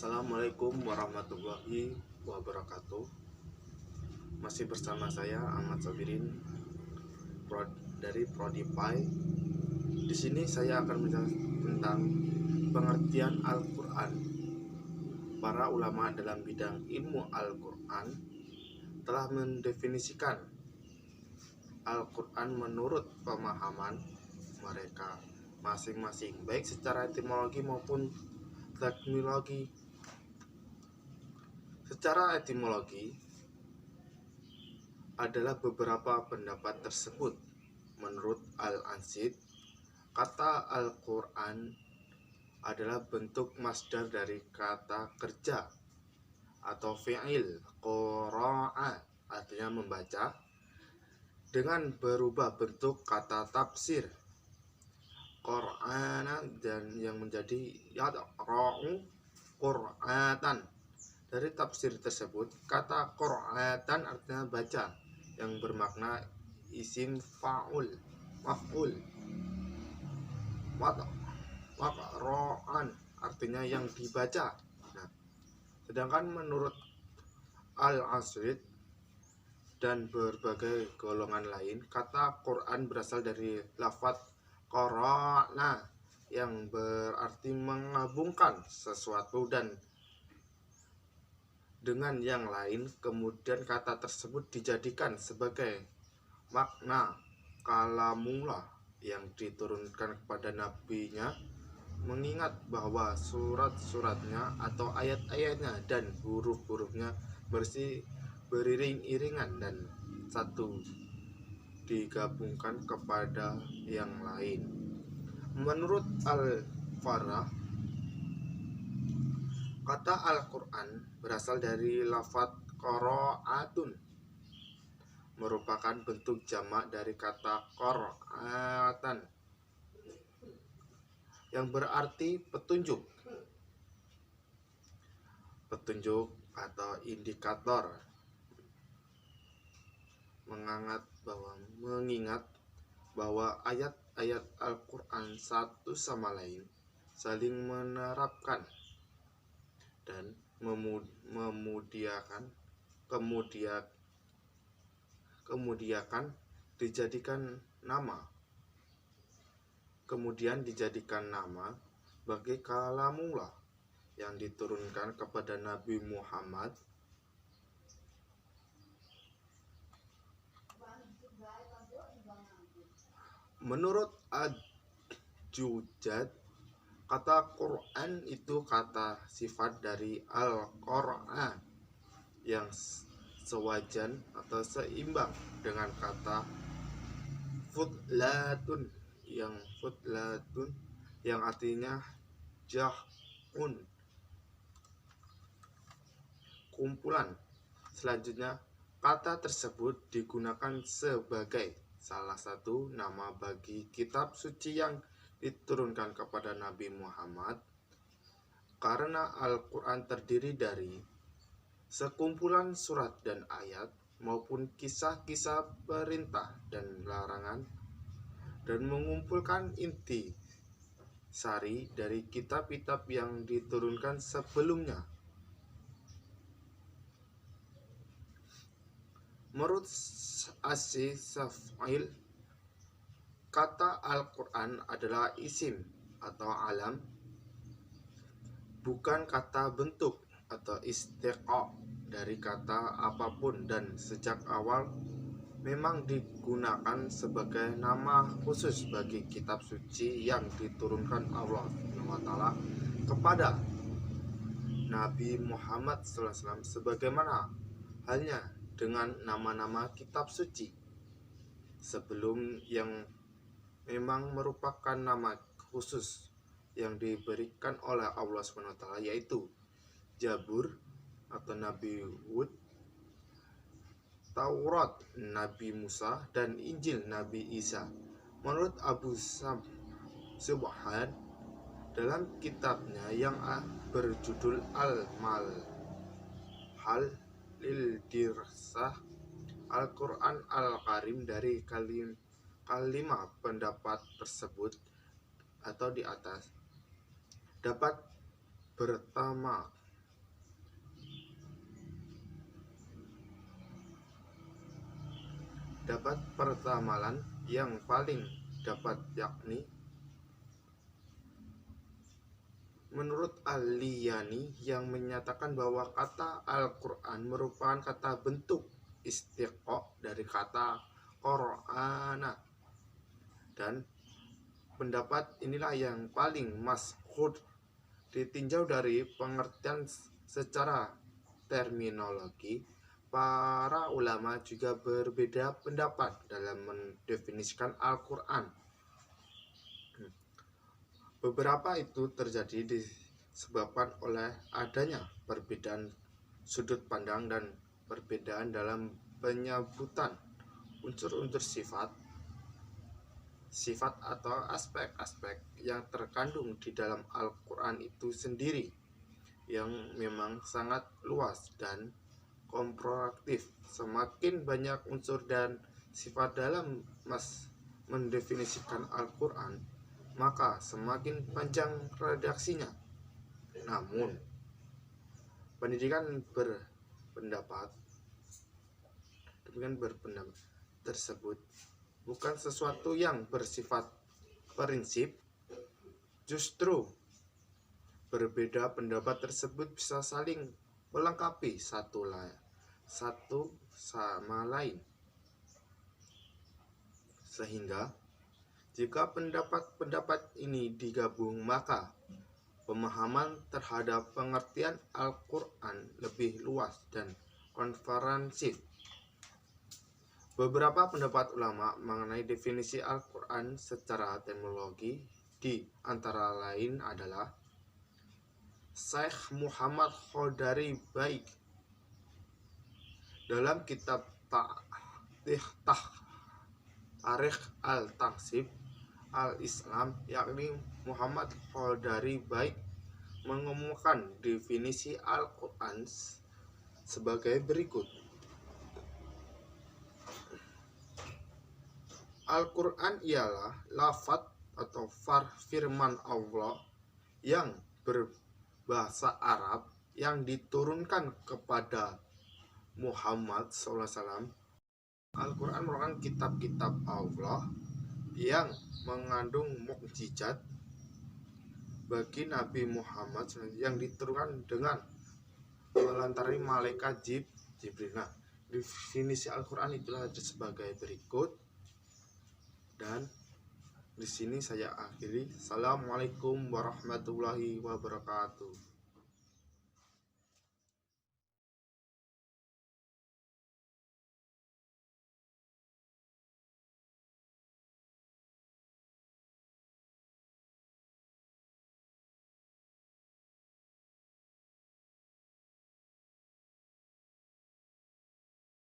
Assalamualaikum warahmatullahi wabarakatuh. Masih bersama saya Ahmad Sabirin dari Prodi Pai. Di sini saya akan menjelaskan tentang pengertian Al-Quran. Para ulama dalam bidang ilmu Al-Quran telah mendefinisikan Al-Quran menurut pemahaman mereka masing-masing, baik secara etimologi maupun teknologi. Secara etimologi adalah beberapa pendapat tersebut. Menurut Al-Ansyid, kata Al-Quran adalah bentuk masdar dari kata kerja atau fi'il qara'a, artinya membaca, dengan berubah bentuk kata tafsir Qur'ana dan yang menjadi yaqra'u qur'atan. Dari tafsir tersebut, kata qur'atan artinya baca, yang bermakna isim fa'ul, maf'ul. Waqra'an artinya yang dibaca. Nah, sedangkan menurut Al-Ansyid dan berbagai golongan lain, kata Quran berasal dari lafaz qara'na yang berarti menggabungkan sesuatu dan dengan yang lain, kemudian kata tersebut dijadikan sebagai makna kalamullah yang diturunkan kepada nabinya, mengingat bahwa surat-suratnya atau ayat-ayatnya dan huruf-hurufnya beriring-iringan dan satu digabungkan kepada yang lain. Menurut Al-Farah, kata Al-Quran berasal dari lafaz qara'atun, merupakan bentuk jamak dari kata qur'atan yang berarti petunjuk atau indikator, mengingat bahwa ayat-ayat Al-Quran satu sama lain saling menerapkan dan kemudian dijadikan nama bagi kalamullah yang diturunkan kepada Nabi Muhammad. Menurut Ad-Jujad, kata Quran itu kata sifat dari Al-Qur'an yang sewajan atau seimbang dengan kata fudlatun yang artinya jahun, kumpulan. Selanjutnya, kata tersebut digunakan sebagai salah satu nama bagi kitab suci yang diturunkan kepada Nabi Muhammad, karena Al-Quran terdiri dari sekumpulan surat dan ayat maupun kisah-kisah perintah dan larangan, dan mengumpulkan inti sari dari kitab-kitab yang diturunkan sebelumnya. Menurut As-Saf'il, kata Al-Quran adalah isim atau alam, bukan kata bentuk atau istiqaq dari kata apapun, dan sejak awal memang digunakan sebagai nama khusus bagi kitab suci yang diturunkan Allah SWT kepada Nabi Muhammad SAW, sebagaimana halnya dengan nama-nama kitab suci sebelum yang memang merupakan nama khusus yang diberikan oleh Allah SWT, yaitu Zabur atau Nabi Hud, Taurat Nabi Musa, dan Injil Nabi Isa. Menurut Abu Subhan dalam kitabnya yang berjudul Al-Malhal lil-Dirsah Al-Quran Al-Karim, dari kalimat pendapat tersebut atau di atas dapat pertama Dapat pertamalan yang paling dapat yakni menurut Al-Liyani yang menyatakan bahwa kata Al-Quran merupakan kata bentuk istiqo dari kata Qur'ana, dan pendapat inilah yang paling masyhur ditinjau dari pengertian secara terminologi. Para ulama juga berbeda pendapat dalam mendefinisikan Al-Quran. Beberapa itu terjadi disebabkan oleh adanya perbedaan sudut pandang dan perbedaan dalam penyebutan unsur-unsur sifat atau aspek-aspek yang terkandung di dalam Al-Quran itu sendiri, yang memang sangat luas dan komparatif. Semakin banyak unsur dan sifat dalam mendefinisikan Al-Quran, maka semakin panjang redaksinya. Namun, pendidikan berpendapat tersebut bukan sesuatu yang bersifat prinsip. Justru berbeda pendapat tersebut bisa saling melengkapi satu sama lain, sehingga jika pendapat-pendapat ini digabung, maka pemahaman terhadap pengertian Al-Quran lebih luas dan komprehensif. Beberapa pendapat ulama mengenai definisi Al-Quran secara terminologi di antara lain adalah Syekh Muhammad Khodari Baik dalam kitab Tarikh Al-Taksib Al-Islam, yakni Muhammad Khodari Baik mengemukakan definisi Al-Quran sebagai berikut. Al-Quran ialah lafaz atau firman Allah yang berbahasa Arab yang diturunkan kepada Muhammad SAW. Al-Quran merupakan kitab-kitab Allah yang mengandung mukjizat bagi Nabi Muhammad yang diturunkan dengan melantarai malaikat Jibril. Nah, definisi Al-Quran itulah sebagai berikut, dan di sini saya akhiri. Assalamualaikum warahmatullahi wabarakatuh.